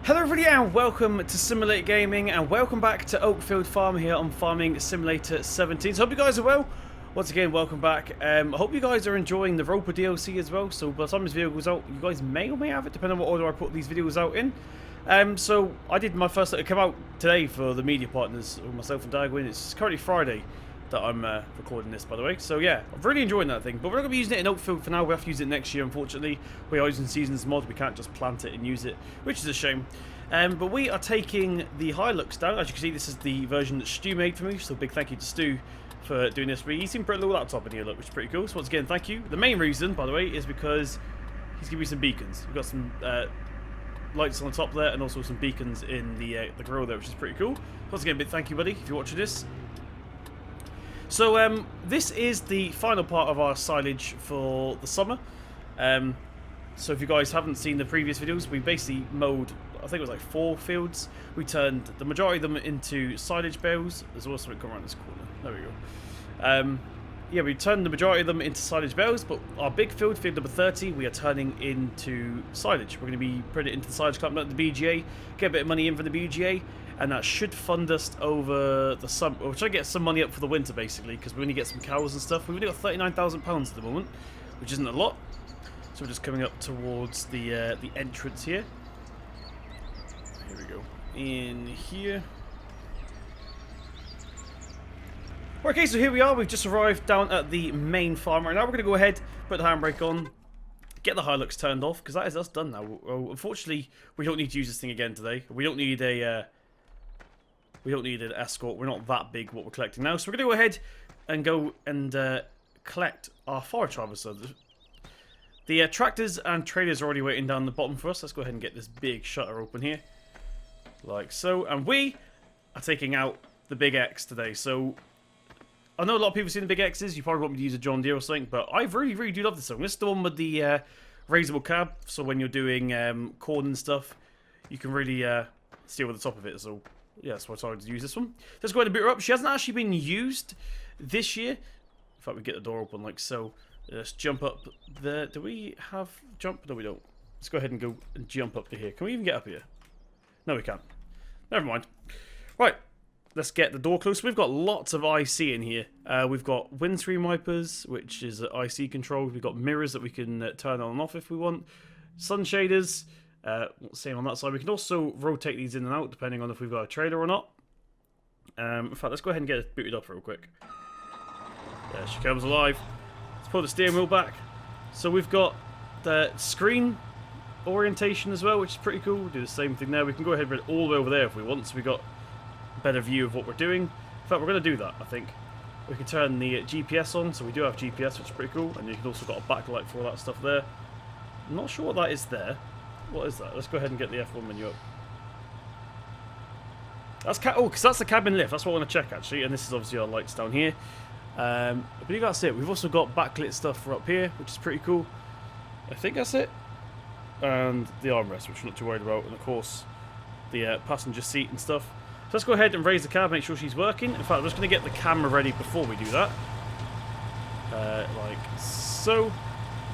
Hello everybody and welcome to Simulator Gaming and welcome back to Oakfield Farm here on Farming Simulator 17. So hope you guys are well. Once again, welcome back. I hope you guys are enjoying the Roper DLC as well. So by the time this video goes out, you guys may or may have it, depending on what order I put these videos out in. So I did my first, it came out today for the media partners, myself and Darwin. It's currently Friday that I'm recording this, by the way. So yeah, I'm really enjoying that thing. But we're not going to be using it in Oakfield for now. We have to use it next year, unfortunately. We are using Seasons mod. We can't just plant it and use it, which is a shame. But we are taking the Hilux down. As you can see, this is the version that Stu made for me. So big thank you to Stu for doing this. He seemed pretty little laptop in here, look, which is pretty cool. So once again, thank you. The main reason, by the way, is because he's giving me some beacons. We've got some lights on the top there, and also some beacons in the grill there, which is pretty cool. Once again, big thank you, buddy, if you're watching this. So this is the final part of our silage for the summer. So if you guys haven't seen the previous videos, we basically mowed, I think it was like 4 fields. We turned the majority of them into silage bales. There's also something coming around this corner. There we go. Yeah, we turned the majority of them into silage bales, but our big field, field number 30, we are turning into silage. We're going to be putting it into the silage club at the BGA, get a bit of money in for the BGA, and that should fund us over the summer. We're trying to get some money up for the winter, basically, because we only get some cows and stuff. We've only got £39,000 at the moment, which isn't a lot. So we're just coming up towards the entrance here. Here we go. In here. Okay, so here we are. We've just arrived down at the main farm right now. We're going to go ahead, put the handbrake on, get the Hilux turned off, because that is us done now. Unfortunately, we don't need to use this thing again today. We don't need a... we don't need an escort. We're not that big what we're collecting now. So we're going to go ahead and go and collect our forage harvester. The tractors and trailers are already waiting down the bottom for us. Let's go ahead and get this big shutter open here. Like so. And we are taking out the Big X today. So I know a lot of people have seen the Big X's. You probably want me to use a John Deere or something. But I really do love this one. This is the one with the raisable cab. So when you're doing corn and stuff, you can really see over the top of it. So yeah, that's why I decided to use this one. Let's go ahead and boot her up. She hasn't actually been used this year. In fact, we get the door open like so. Let's jump up there. Do we have jump? No, we don't. Let's go ahead and go and jump up to here. Can we even get up here? No, we can't. Never mind. Right. Let's get the door closed. We've got lots of IC in here. We've got windscreen wipers, which is IC controlled. We've got mirrors that we can turn on and off if we want. Sun shaders. Same on that side. We can also rotate these in and out depending on if we've got a trailer or not. In fact, let's go ahead and get it booted up real quick. There she comes alive. Pull the steering wheel back. So we've got the screen orientation as well, which is pretty cool. We'll do the same thing there. We can go ahead and put it all the way over there if we want, so we've got a better view of what we're doing. In fact, we're going to do that, I think. We can turn the GPS on, so we do have GPS, which is pretty cool. And you can also got a backlight for all that stuff there. I'm not sure what that is there. What is that? Let's go ahead and get the F1 menu up. That's because that's the cabin lift. That's what I want to check, actually. And this is obviously our lights down here. I believe that's it. We've also got backlit stuff for up here, which is pretty cool. I think that's it. And the armrest, which I'm not too worried about. And of course, the passenger seat and stuff. So let's go ahead and raise the cab, make sure she's working. In fact, I'm just going to get the camera ready before we do that. Like so.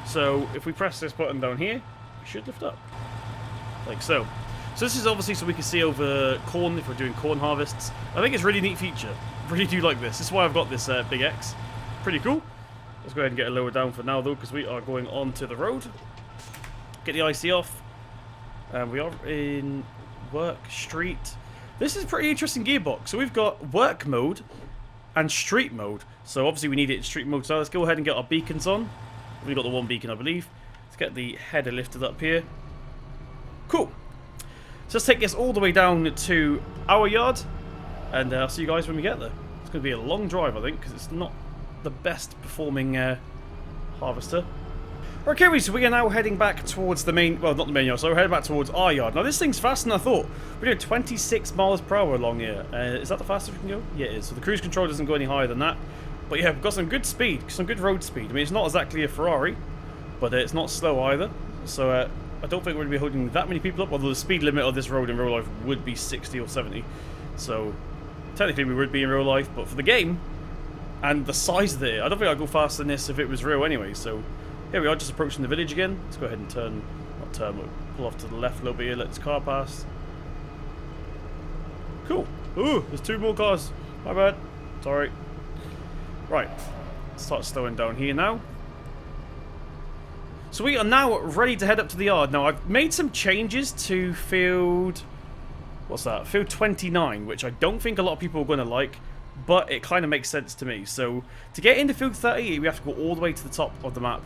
So if we press this button down here, we should lift up. Like so. So this is obviously so we can see over corn if we're doing corn harvests. I think it's a really neat feature. Really do like this. This is why I've got this Big X. Pretty cool. Let's go ahead and get it lower down for now though, because we are going onto the road. Get the IC off. We are in work, street. This is a pretty interesting gearbox. So we've got work mode and street mode. So obviously we need it in street mode. So let's go ahead and get our beacons on. We've got the one beacon, I believe. Let's get the header lifted up here. Cool. So let's take this all the way down to our yard. And I'll see you guys when we get there. It's going to be a long drive, I think, because it's not the best performing harvester. Okay, so we are now heading back towards the main... Well, not the main yard, so we're heading back towards our yard. Now, this thing's faster than I thought. We're doing 26 miles per hour along here. Is that the fastest we can go? Yeah, it is. So the cruise control doesn't go any higher than that. But yeah, we've got some good speed, some good road speed. I mean, it's not exactly a Ferrari, but it's not slow either. So I don't think we're going to be holding that many people up, although the speed limit of this road in real life would be 60 or 70. So... technically we would be in real life, but for the game and the size of it, I don't think I'd go faster than this if it was real anyway. So here we are, just approaching the village again. Let's go ahead and turn, not turn, but pull off to the left a little bit here, let this car pass. Cool. Ooh, there's 2 more cars. My bad. Sorry. Right. Start slowing down here now. So we are now ready to head up to the yard. Now, I've made some changes to field... What's that? Field 29, which I don't think a lot of people are going to like, but it kind of makes sense to me. So, to get into field 30, we have to go all the way to the top of the map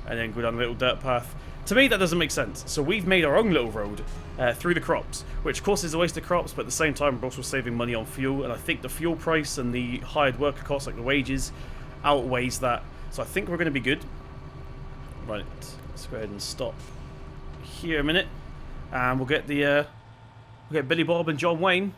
and then go down a little dirt path. To me, that doesn't make sense. So we've made our own little road through the crops, which of course is a waste of crops, but at the same time we're also saving money on fuel, and I think the fuel price and the hired worker costs, like the wages, outweighs that. So I think we're going to be good. Right, let's go ahead and stop here a minute, and we'll get the we'll get Billy Bob and John Wayne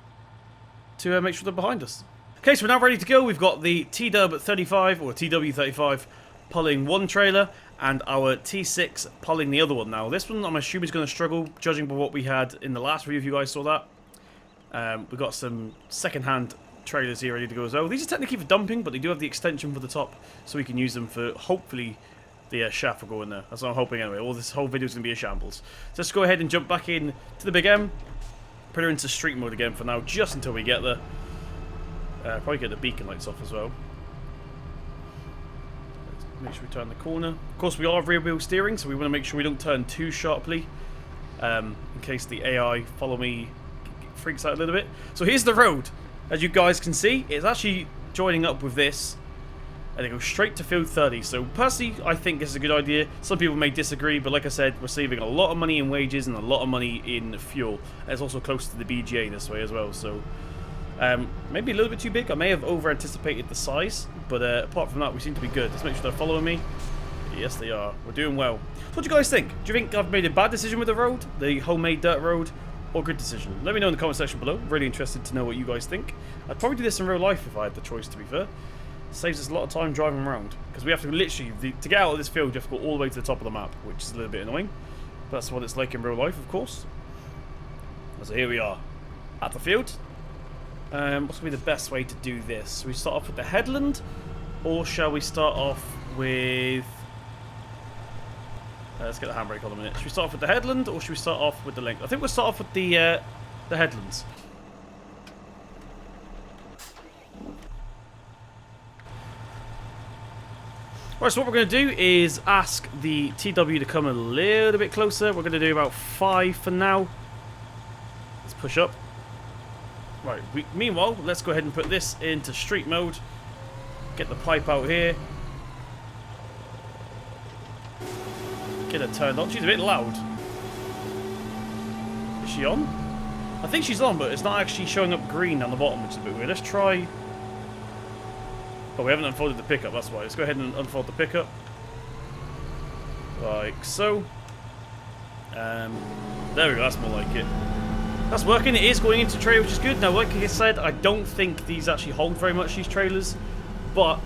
to make sure they're behind us. Okay, so we're now ready to go. We've got the TW35 or TW35 pulling one trailer, and our T6 pulling the other one. Now, this one I'm assuming is going to struggle, judging by what we had in the last review, if you guys saw that. We've got some second-hand trailers here ready to go as well. These are technically for dumping, but they do have the extension for the top, so we can use them for, hopefully, the shaft will go in there. That's what I'm hoping anyway. All this whole video is going to be a shambles. So let's go ahead and jump back in to the Big M. Put her into street mode again for now, just until we get there. Probably get the beacon lights off as well. Make sure we turn the corner. Of course, we are rear wheel steering, so we want to make sure we don't turn too sharply, in case the AI follow me freaks out a little bit. So here's the road. As you guys can see, it's actually joining up with this, and it goes straight to field 30. So personally, I think this is a good idea. Some people may disagree, but like I said, we're saving a lot of money in wages and a lot of money in fuel. And it's also close to the BGA this way as well, so maybe a little bit too big. I may have over-anticipated the size, but apart from that, we seem to be good. Let's make sure they're following me. Yes, they are. We're doing well. So what do you guys think? Do you think I've made a bad decision with the road, the homemade dirt road, or a good decision? Let me know in the comment section below. Really interested to know what you guys think. I'd probably do this in real life if I had the choice, to be fair. It saves us a lot of time driving around, because we have to literally, to get out of this field, you have to go all the way to the top of the map, which is a little bit annoying. But that's what it's like in real life, of course. So here we are, at the field. What's going to be the best way to do this? Should we start off with the headland, or shall we start off with... let's get the handbrake on a minute. Should we start off with the headland, or should we start off with the link? I think we'll start off with the headlands. Right, so what we're going to do is ask the TW to come a little bit closer. We're going to do about 5 for now. Let's push up. Right, meanwhile, let's go ahead and put this into street mode. Get the pipe out here. Get her turned on. She's a bit loud. Is she on? I think she's on, but it's not actually showing up green on the bottom, which is a bit weird. Let's try... Oh, we haven't unfolded the pickup, that's why. Let's go ahead and unfold the pickup. Like so. There we go, that's more like it. That's working. It is going into trailer, which is good. Now, like I said, I don't think these actually hold very much, these trailers, but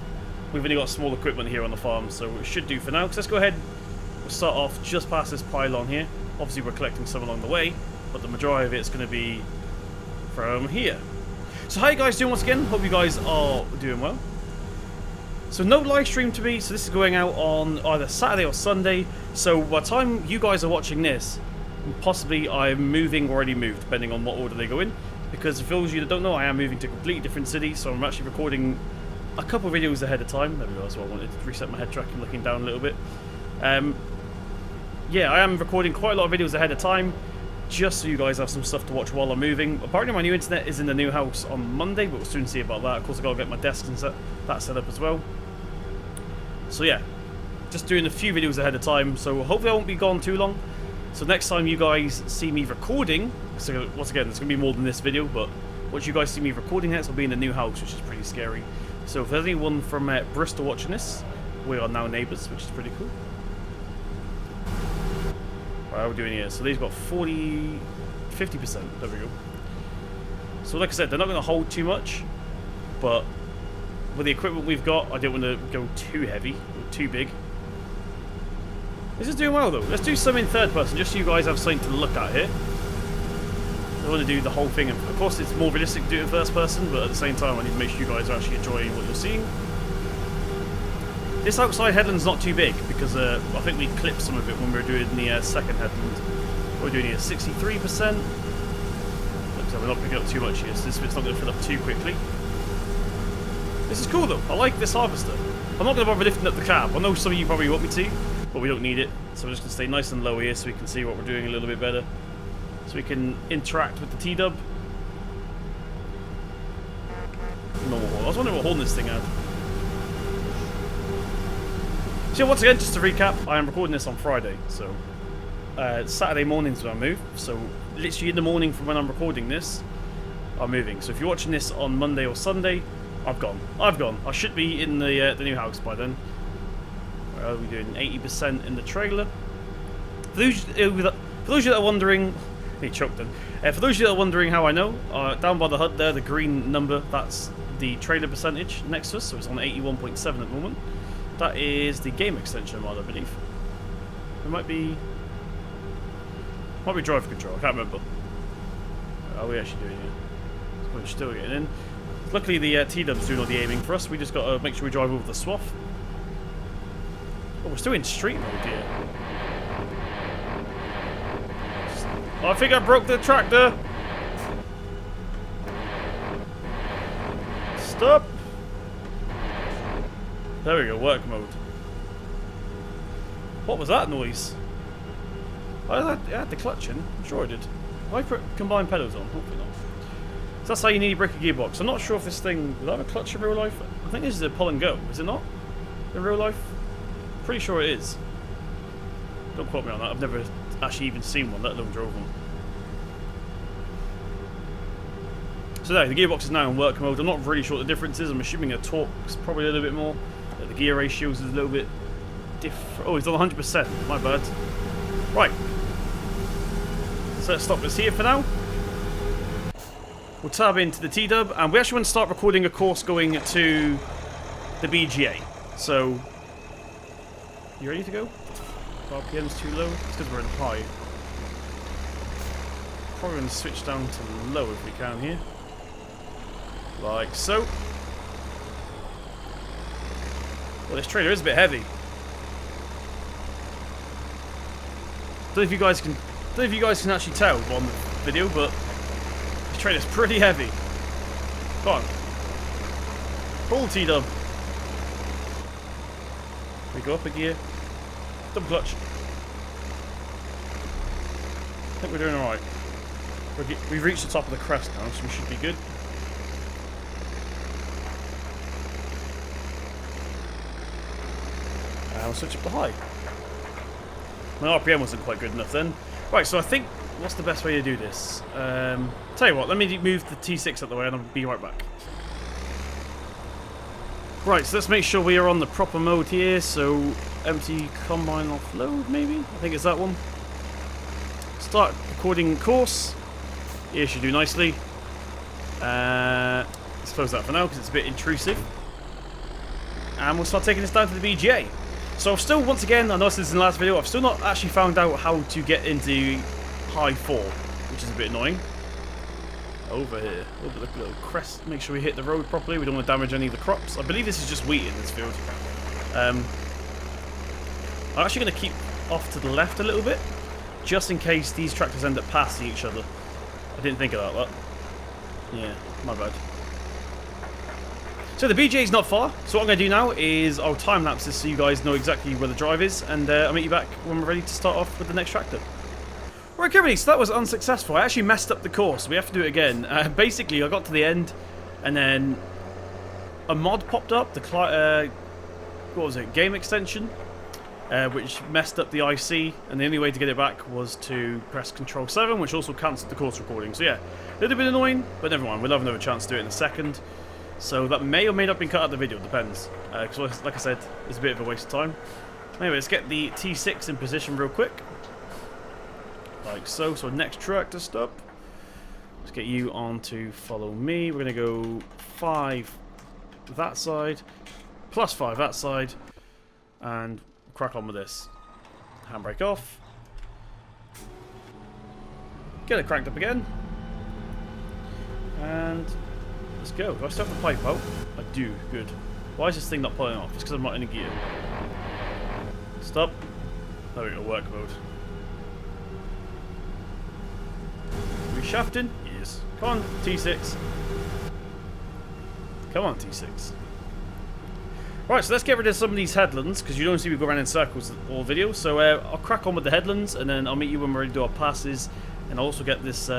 we've only got small equipment here on the farm, so it should do for now. So let's go ahead. We'll start off just past this pylon here. Obviously, we're collecting some along the way, but the majority of it's going to be from here. So how you guys doing once again? Hope you guys are doing well. So no live stream to me, so this is going out on either Saturday or Sunday. So by the time you guys are watching this, possibly I'm moving or already moved, depending on what order they go in. Because for those of you that don't know, I am moving to a completely different city, so I'm actually recording a couple of videos ahead of time. There we go, that's what I wanted to reset my head track and looking down a little bit. Yeah, I am recording quite a lot of videos ahead of time, just so you guys have some stuff to watch while I'm moving. Apparently my new internet is in the new house on Monday, but we'll soon see about that. Of course, I've got to get my desk and that set up as well. So yeah, just doing a few videos ahead of time, so hopefully I won't be gone too long. So next time you guys see me recording, so once again, it's going to be more than this video, but once you guys see me recording next, I'll be in the new house, which is pretty scary. So if there's anyone from Bristol watching this, we are now neighbours, which is pretty cool. Right, how are we doing here? So these got 50%, there we go. So like I said, they're not going to hold too much, but with the equipment we've got, I don't want to go too heavy or too big. This is doing well though. Let's do some in third person, just so you guys have something to look at here. I don't want to do the whole thing. Of course, it's more realistic to do it in first person, but at the same time, I need to make sure you guys are actually enjoying what you're seeing. This outside headland's not too big, because I think we clipped some of it when we were doing the second headland. We're doing here 63%. So we're not picking up too much here, so this bit's not going to fill up too quickly. This is cool though, I like this harvester. I'm not going to bother lifting up the cab. I know some of you probably want me to, but we don't need it. So we're just going to stay nice and low here so we can see what we're doing a little bit better. So we can interact with the T-dub. Normal horn. I was wondering what horn this thing had. So once again, just to recap, I am recording this on Friday, so Saturday mornings when I move. So literally in the morning from when I'm recording this, I'm moving. So if you're watching this on Monday or Sunday, I've gone. I should be in the new house by then. Where are we doing? 80% in the trailer. For those of you that are wondering, he choked then. For those of you that are wondering how I know, down by the HUD there, the green number, that's the trailer percentage next to us. So it's on 81.7 at the moment. That is the game extension mod, I believe. It might be drive control. I can't remember. How are we actually doing here? We're still getting in. Luckily, the T-dub's doing all the aiming for us. We just got to make sure we drive over the swath. Oh, we're still in street mode here. Oh, I think I broke the tractor. Stop. There we go, work mode. What was that noise? I had the clutch in. I'm sure I did. Have I put combined pedals on? Hopefully not. So that's how you need to break a gearbox. I'm not sure if this thing... Does that have a clutch in real life? I think this is a pull and go. Is it not? In real life? Pretty sure it is. Don't quote me on that. I've never actually even seen one, let alone drove one. So there, the gearbox is now in work mode. I'm not really sure what the difference is. I'm assuming the torque's probably a little bit more. The gear ratios is a little bit different. Oh, it's on 100%. My bad. Right. So let's stop this here for now. We'll tab into the T-dub, and we actually want to start recording a course going to the EVGA. So, you ready to go? RPM's too low. It's because we're in high. Probably going to switch down to low if we can here. Like so. Well, this trailer is a bit heavy. Don't know if you guys can actually tell on the video, but this trailer's pretty heavy. Come on. Pull T-dub. We go up a gear. Double clutch. I think we're doing alright. We've reached the top of the crest now, so we should be good. And we'll switch up to high. My RPM wasn't quite good enough then. Right, so I think, what's the best way to do this? Tell you what, let me move the T6 out of the way and I'll be right back. Right, so let's make sure we are on the proper mode here. So, empty combine offload, maybe? I think it's that one. Start recording course. Here should do nicely. Let's close that for now because it's a bit intrusive. And we'll start taking this down to the EVGA. So I've still, once again, I know this is in the last video, I've still not actually found out how to get into high 4, which is a bit annoying. Over here, over the little crest, make sure we hit the road properly, we don't want to damage any of the crops. I believe this is just wheat in this field. I'm actually going to keep off to the left a little bit, just in case these tractors end up passing each other. I didn't think about that. Yeah, my bad. So the EVGA is not far, so what I'm going to do now is I'll time-lapse this so you guys know exactly where the drive is, and I'll meet you back when we're ready to start off with the next tractor. Right, everybody, so that was unsuccessful. I actually messed up the course. We have to do it again. Basically, I got to the end, and then a mod popped up, the what was it, game extension, which messed up the IC, and the only way to get it back was to press Control 7, which also cancelled the course recording. So yeah, a little bit annoying, but never mind. We'll have another chance to do it in a second. So that may or may not have been cut out of the video, depends. Because like I said, it's a bit of a waste of time. Anyway, let's get the T6 in position real quick. Like so. So next tractor stop. Let's get you on to follow me. We're going to go 5 that side, plus 5 that side, and crack on with this. Handbrake off. Get it cranked up again. And let's go. Do I still have the pipe out? I do. Good. Why is this thing not pulling off? It's because I'm not in a gear. Stop. There we go. Work mode. Are we shafting? Yes. Come on, T6. Come on, T6. Right, so let's get rid of some of these headlands, because you don't see me go around in circles all video. So I'll crack on with the headlands, and then I'll meet you when we're ready to do our passes, and I'll also get this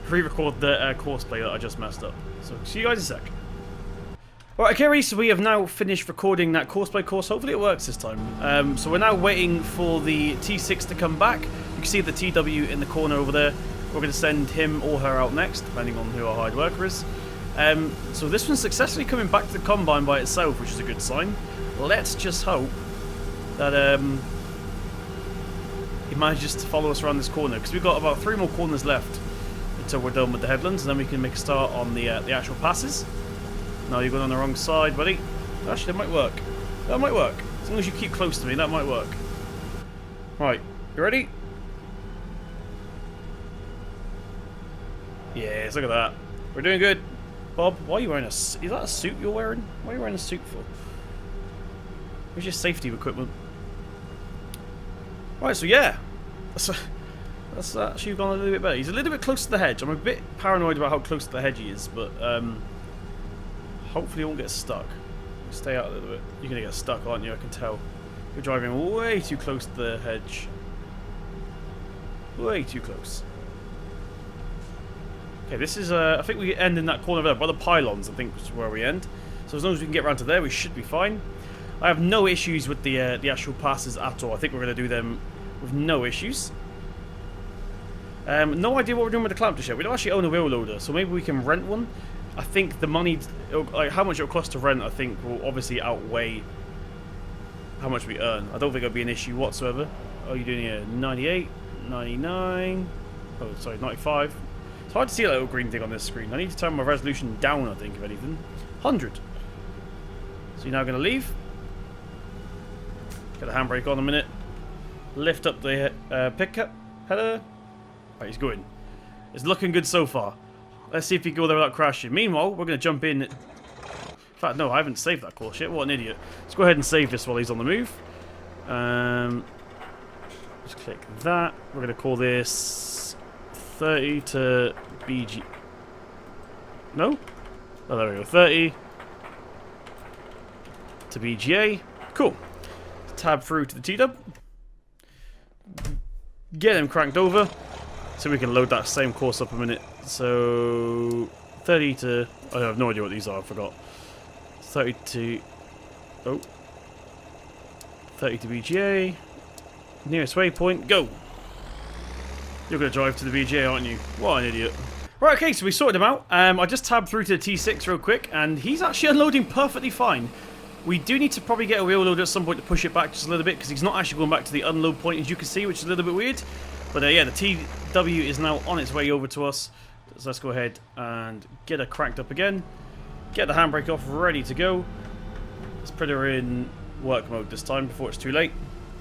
re-record the course play that I just messed up. So see you guys in a sec. Right, okay, ready, so we have now finished recording that courseplay course. Hopefully it works this time. So we're now waiting for the T6 to come back. You can see the TW in the corner over there. We're going to send him or her out next, depending on who our hired worker is. So this one's successfully coming back to the Combine by itself, which is a good sign. Let's just hope that he manages to follow us around this corner, because we've got about 3 more corners left until we're done with the headlands, and then we can make a start on the actual passes. No, you're going on the wrong side, buddy. Actually, that might work. That might work. As long as you keep close to me, that might work. Right, you ready? Yes, look at that. We're doing good. Bob, why are you wearing a... Is that a suit you're wearing? Why are you wearing a suit for? Where's your safety equipment? Right, so yeah. That's actually gone a little bit better. He's a little bit close to the hedge. I'm a bit paranoid about how close to the hedge he is, but hopefully he won't get stuck. Stay out a little bit. You're going to get stuck, aren't you? I can tell. You're driving way too close to the hedge. Way too close. Okay, this is, I think we end in that corner there, by the pylons, I think is where we end. So as long as we can get around to there, we should be fine. I have no issues with the actual passes at all. I think we're going to do them with no issues. No idea what we're doing with the clamp just yet. We don't actually own a wheel loader, so maybe we can rent one. I think the money, like how much it'll cost to rent, I think will obviously outweigh how much we earn. I don't think it'll be an issue whatsoever. Oh, you're doing here 98, 99, oh sorry, 95. It's hard to see that little green thing on this screen. I need to turn my resolution down, I think, if anything. 100. So you're now going to leave. Get the handbrake on a minute. Lift up the pickup header. Right, he's going. It's looking good so far. Let's see if he can go there without crashing. Meanwhile, we're going to jump in. In fact, no, I haven't saved that course yet. What an idiot. Let's go ahead and save this while he's on the move. Just click that. We're going to call this 30 to BG. No? Oh, there we go. 30 to BGA. Cool. Tab through to the TW. Get him cranked over. So we can load that same course up a minute. So 30 to... I have no idea what these are, I forgot. 30 to... Oh. 30 to BGA. Nearest waypoint, go! You're going to drive to the BGA, aren't you? What an idiot. Right, okay, so we sorted him out. I just tabbed through to the T6 real quick, and he's actually unloading perfectly fine. We do need to probably get a wheel loader at some point to push it back just a little bit, because he's not actually going back to the unload point, as you can see, which is a little bit weird. But yeah, the TW is now on its way over to us. So let's go ahead and get her cranked up again. Get the handbrake off, ready to go. Let's put her in work mode this time before it's too late.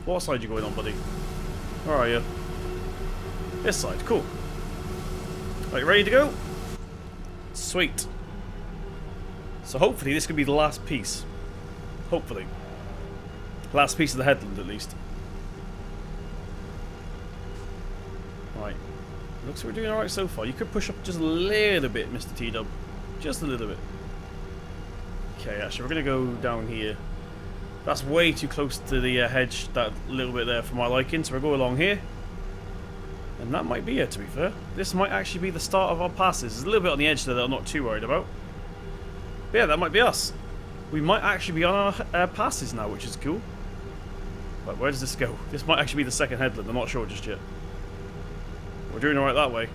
What side are you going on, buddy? Where are you? This side, cool. Are you ready to go? Sweet. So hopefully this could be the last piece. Hopefully. Last piece of the headland, at least. Right. Looks like we're doing alright so far. You could push up just a little bit, Mr. T-Dub. Just a little bit. Okay, actually, we're going to go down here. That's way too close to the hedge, that little bit there for my liking, so we'll go along here. And that might be it, to be fair. This might actually be the start of our passes. There's a little bit on the edge there that I'm not too worried about. But yeah, that might be us. We might actually be on our passes now, which is cool. But where does this go? This might actually be the second headland, I'm not sure just yet. We're doing alright that way.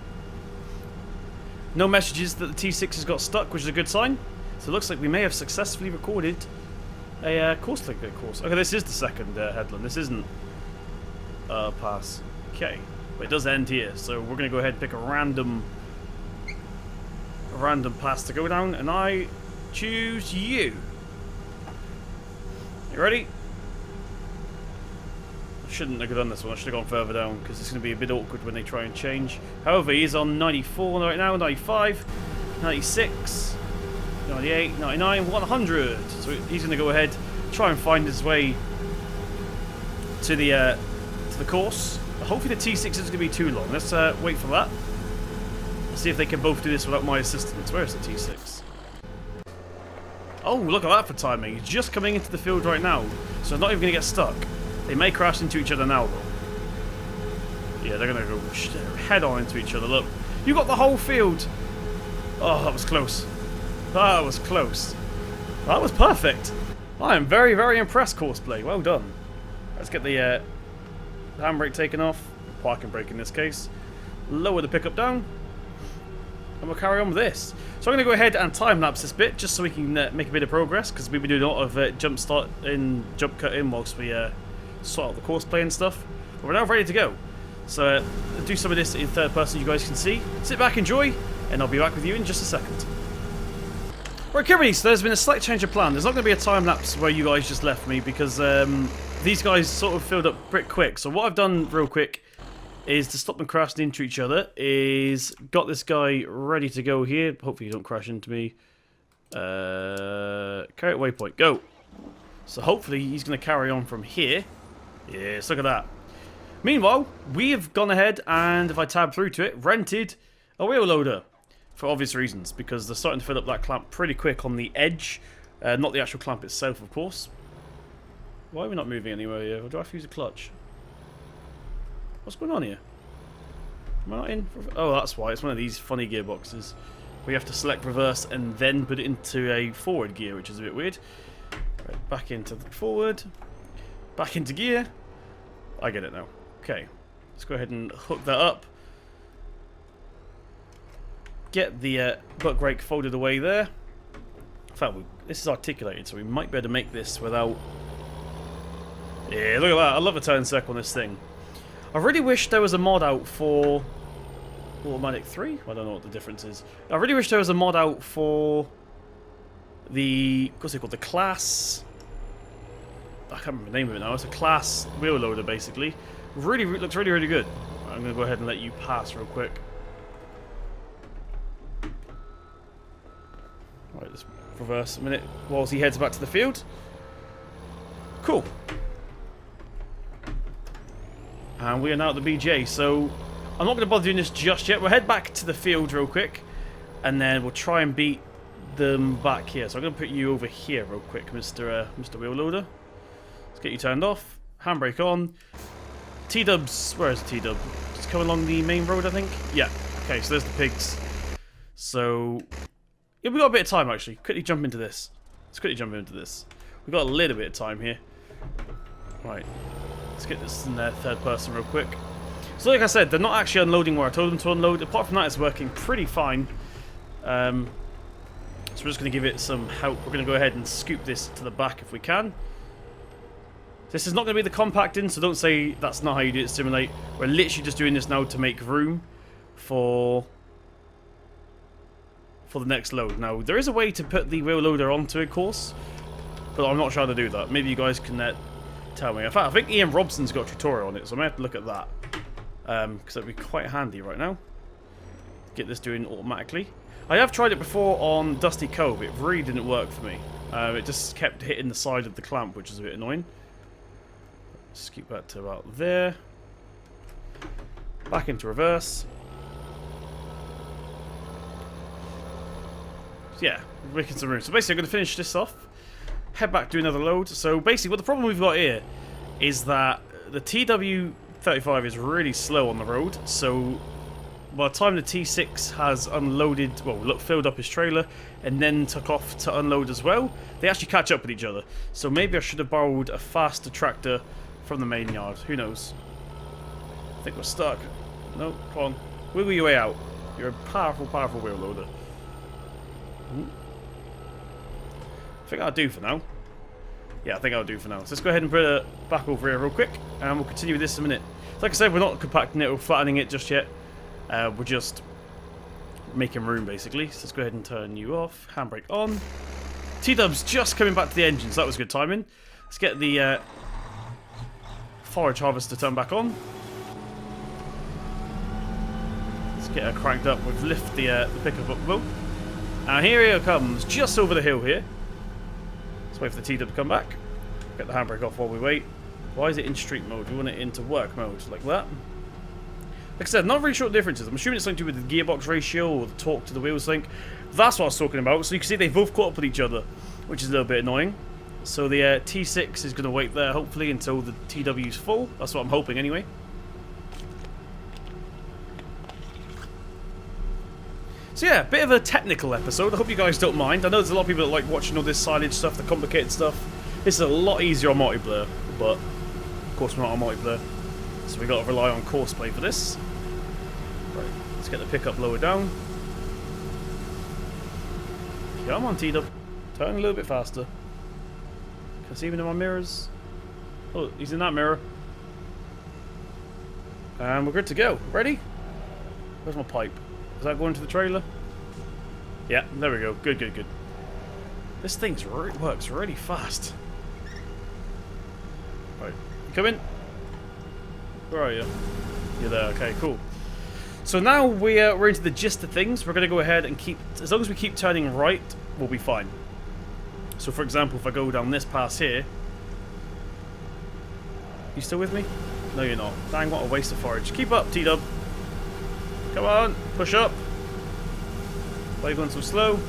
No messages that the T6 has got stuck, which is a good sign. So it looks like we may have successfully recorded a course. Okay, this is the second headland. This isn't a pass. Okay, but it does end here. So we're going to go ahead and pick a random pass to go down, and I choose you. You ready? Shouldn't have done this one. I should have gone further down because it's going to be a bit awkward when they try and change. However, he's on 94 right now, 95, 96, 98, 99, 100. So he's going to go ahead, try and find his way to the course. Hopefully the T6 isn't going to be too long. Let's wait for that. See if they can both do this without my assistance. Where is the T6? Oh, look at that for timing. He's just coming into the field right now, so not even going to get stuck. They may crash into each other now, though. Yeah, they're going to go head on into each other. Look, you got the whole field. Oh, that was close. That was close. That was perfect. I am very, very impressed, Courseplay. Well done. Let's get the handbrake taken off. Parking brake in this case. Lower the pickup down. And we'll carry on with this. So I'm going to go ahead and time-lapse this bit, just so we can make a bit of progress, because we've been doing a lot of jump cut in whilst we sort out the courseplay and stuff. But we're now ready to go. So do some of this in third person, you guys can see. Sit back, enjoy, and I'll be back with you in just a second. Right, Kirby, so there's been a slight change of plan. There's not going to be a time-lapse where you guys just left me, because these guys sort of filled up pretty quick. So what I've done real quick is to stop them crashing into each other, is got this guy ready to go here. Hopefully you don't crash into me. Carry at waypoint, go. So hopefully he's going to carry on from here. Yes, look at that. Meanwhile, we have gone ahead and, if I tab through to it, rented a wheel loader. For obvious reasons, because they're starting to fill up that clamp pretty quick on the edge. Not the actual clamp itself, of course. Why are we not moving anywhere here? Or do I have to use a clutch? What's going on here? Am I not in? Oh, that's why. It's one of these funny gearboxes. We have to select reverse and then put it into a forward gear, which is a bit weird. Right, back into the forward. Back into gear. I get it now. Okay. Let's go ahead and hook that up. Get the butt brake folded away there. In fact, this is articulated, so we might be able to make this without... Yeah, look at that. I love a turn circle on this thing. I really wish there was a mod out for Automatic 3? I don't know what the difference is. I really wish there was a mod out for the... what's it called? The class... I can't remember the name of it now. It's a class wheel loader, basically. Really, looks really, really good. I'm going to go ahead and let you pass real quick. Right, let's reverse a minute whilst he heads back to the field. Cool. And we are now at the BJ, so I'm not going to bother doing this just yet. We'll head back to the field real quick, and then we'll try and beat them back here. So I'm going to put you over here real quick, Mr. Wheel Loader. Let's get you turned off. Handbrake on. T-dubs. Where is the T-dub? Just coming along the main road, I think. Yeah. Okay, so there's the pigs. So yeah, we've got a bit of time, actually. Quickly jump into this. Let's quickly jump into this. We've got a little bit of time here. Right. Let's get this in there, third person real quick. So like I said, they're not actually unloading where I told them to unload. Apart from that, it's working pretty fine. So we're just going to give it some help. We're going to go ahead and scoop this to the back if we can. This is not going to be the compacting, so don't say that's not how you do it, Simulate. We're literally just doing this now to make room for the next load. Now, there is a way to put the wheel loader onto a course, but I'm not sure how to do that. Maybe you guys can tell me. In fact, I think Ian Robson's got a tutorial on it, so I may have to look at that. Because that'd be quite handy right now. Get this doing automatically. I have tried it before on Dusty Cove. It really didn't work for me. It just kept hitting the side of the clamp, which is a bit annoying. Just keep that to about there. Back into reverse. So yeah, we're making some room. So basically I'm going to finish this off. Head back, do another load. So basically what the problem we've got here is that the TW35 is really slow on the road. So by the time the T6 has unloaded, well, filled up his trailer and then took off to unload as well, they actually catch up with each other. So maybe I should have borrowed a faster tractor from the main yard. Who knows? I think we're stuck. No, come on. Wiggle your way out. You're a powerful, powerful wheel loader. Ooh. I think I'll do for now. Yeah, I think I'll do for now. So let's go ahead and put it back over here real quick, and we'll continue with this in a minute. So like I said, we're not compacting it or flattening it just yet. We're just making room, basically. So let's go ahead and turn you off. Handbrake on. T-dub's just coming back to the engine, so that was good timing. Let's get the forage harvester turned back on. Let's get her cranked up. We've lift the pickup up. Whoa. And here it comes, just over the hill here. Let's wait for the T-dub to come back. Get the handbrake off while we wait. Why is it in street mode? We want it into work mode, like that. Like I said, not really sure what the difference is. I'm assuming it's something to do with the gearbox ratio or the torque to the wheels link. That's what I was talking about. So you can see they've both caught up with each other, which is a little bit annoying. So the T6 is going to wait there, hopefully, until the TW's full. That's what I'm hoping, anyway. So yeah, bit of a technical episode. I hope you guys don't mind. I know there's a lot of people that like watching all this silage stuff, the complicated stuff. This is a lot easier on multiplayer, but of course we're not on multiplayer. So we got to rely on Courseplay for this. Right, let's get the pickup lower down. Come on, T-Dub. Turn a little bit faster. Can I see him in my mirrors? Oh, he's in that mirror. And we're good to go. Ready? Where's my pipe? Is that going to the trailer? Yeah, there we go. Good, good, good. This thing works really fast. Right, you come in. Where are you? You're there. Okay, cool. So now we're into the gist of things. We're going to go ahead and keep, as long as we keep turning right, we'll be fine. So for example, if I go down this pass here, you still with me? No, you're not. Dang, what a waste of forage. Keep up, T-Dub. Come on, push up. Why are you going so slow?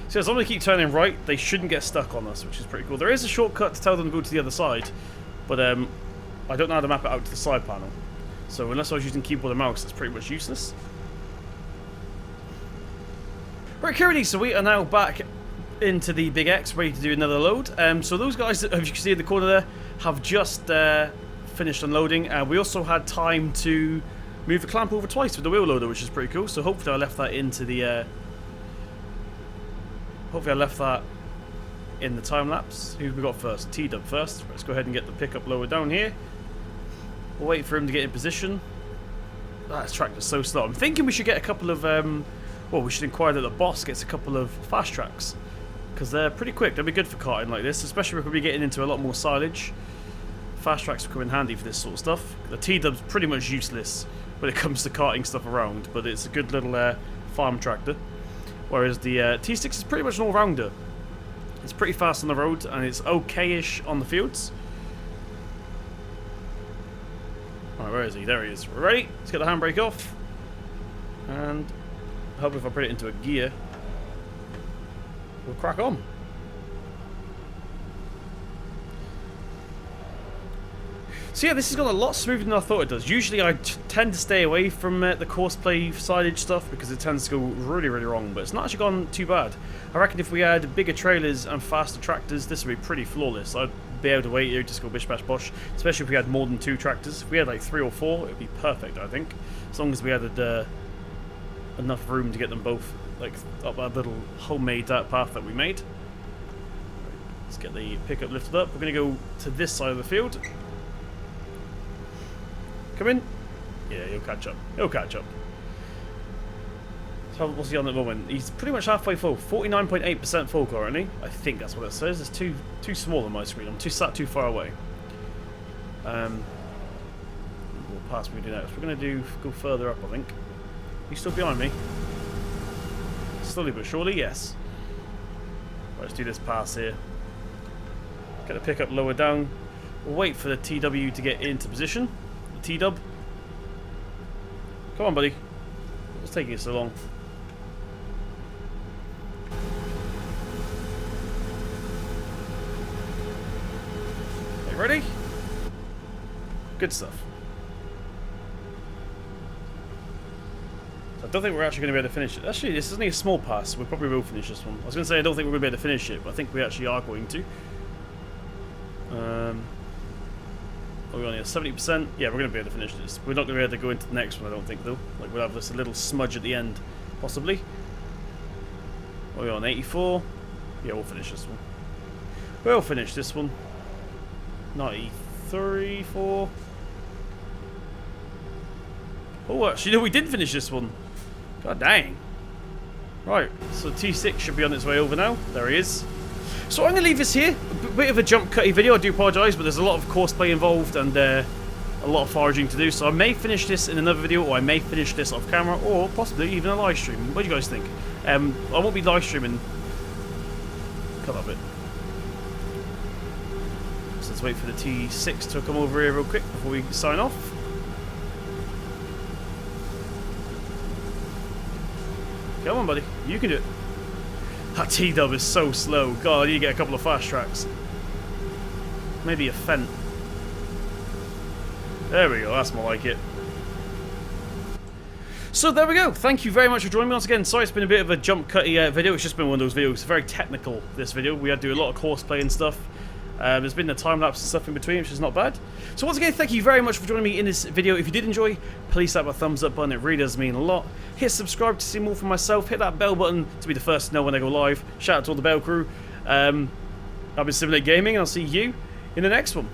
So as long as we keep turning right, they shouldn't get stuck on us, which is pretty cool. There is a shortcut to tell them to go to the other side, but I don't know how to map it out to the side panel. So unless I was using keyboard and mouse, it's pretty much useless. Right, Kennedy, so we are now back into the Big X, ready to do another load. So those guys, as you can see in the corner there, have just finished unloading. We also had time to move the clamp over twice with the wheel loader, which is pretty cool. So hopefully I left that into the... hopefully I left that in the time lapse. Who we got first? T-Dub first. Let's go ahead and get the pickup lower down here. We'll wait for him to get in position. That tractor's so slow. I'm thinking we should get a couple of... well, we should inquire that the boss gets a couple of fast tracks, because they're pretty quick. They'll be good for karting like this, especially if we're getting into a lot more silage. Fast tracks will come in handy for this sort of stuff. The T-Dub's pretty much useless when it comes to karting stuff around, but it's a good little farm tractor. Whereas the T6 is pretty much an all-rounder. It's pretty fast on the road, and it's okay-ish on the fields. Alright, where is he? There he is. We're ready. Let's get the handbrake off. And I hope if I put it into a gear, we'll crack on. So yeah, this has gone a lot smoother than I thought it does. Usually I tend to stay away from the Courseplay silage stuff because it tends to go really, really wrong, but it's not actually gone too bad. I reckon if we had bigger trailers and faster tractors, this would be pretty flawless. I'd be able to wait here, just go bish bash bosh, especially if we had more than 2 tractors. If we had like 3 or 4, it would be perfect, I think. As long as we had enough room to get them both like up that little homemade dirt path that we made. Let's get the pickup lifted up. We're going to go to this side of the field. Come in. Yeah, he'll catch up. He'll catch up. So what's he on at the moment? He's pretty much halfway full. 49.8% full currently. I think that's what it says. It's too small on my screen. I'm sat too far away. We'll pass what we do next. We're going to go further up, I think. You still behind me? Slowly but surely, yes. Right, let's do this pass here. Get the pickup lower down. We'll wait for the TW to get into position. T-Dub. Come on, buddy. What's taking you so long? Okay, ready? Good stuff. So I don't think we're actually going to be able to finish it. Actually, this is only a small pass. We probably will finish this one. I was going to say I don't think we're going to be able to finish it, but I think we actually are going to. Are we only at 70%? Yeah, we're going to be able to finish this. We're not going to be able to go into the next one, I don't think, though. Like, we'll have this little smudge at the end, possibly. Are we on 84? Yeah, we'll finish this one. We'll finish this one. 93, 4. Oh, actually, no, we did finish this one. God dang. Right, so T6 should be on its way over now. There he is. So I'm going to leave this here. A bit of a jump cutty video, I do apologise, but there's a lot of Courseplay involved and a lot of foraging to do. So I may finish this in another video, or I may finish this off camera, or possibly even a live stream. What do you guys think? I won't be live streaming. Cut that bit. So let's wait for the T6 to come over here real quick before we sign off. Come on, buddy. You can do it. That T-dub is so slow. God, you get a couple of fast tracks. Maybe a Fent. There we go. That's more like it. So there we go. Thank you very much for joining me once again. Sorry it's been a bit of a jump cutty video. It's just been one of those videos. It's very technical, this video. We had to do a lot of courseplay and stuff. There's been the time-lapse and stuff in between, which is not bad. So once again, thank you very much for joining me in this video. If you did enjoy, please slap a thumbs up button. It really does mean a lot. Hit subscribe to see more from myself. Hit that bell button to be the first to know when I go live. Shout out to all the Bell crew. I've been Simulate Gaming, and I'll see you in the next one.